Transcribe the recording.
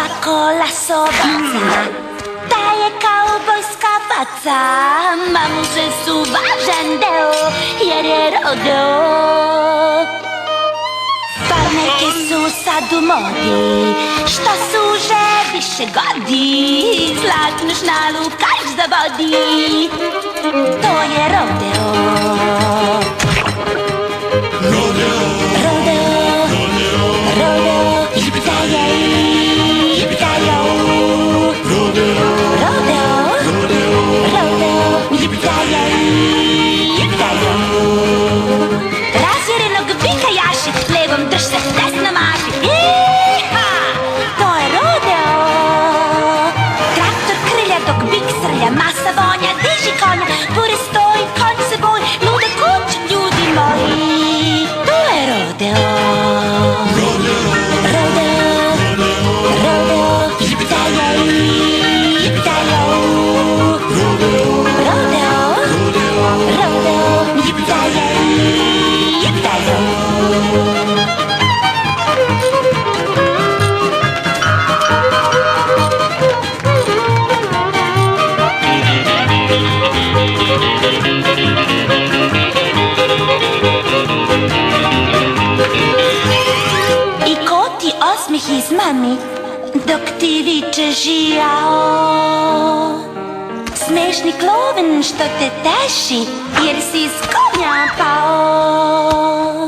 ova kolasovaca, ta je kaubojska faca, mamuže su važan deo, jer je rodeo. Farmerke su sad u modi, što suže više godi, zlatnu šnalu kaš zavodi, to je rodeo. Rodeo, rodeo, jiptajaj, jiptajau. Rodeo, jiptajaj, jiptajau. Razjerenog bika jaši, levom drž se, desno maši. Iha, to je rodeo. Traktor krlja dok bik srlja, masa vonja, diži konja, pure stoji, konj se boji, luda kuć, ljudi moji. To je rodeo. Rodeo, jiptajaj, jiptajau. Rodeo, jiptajaj, jiptajau. I ko ti osmih izmami dok ti vičeš jao. Smešni kloven što te teši jer si s konja pao.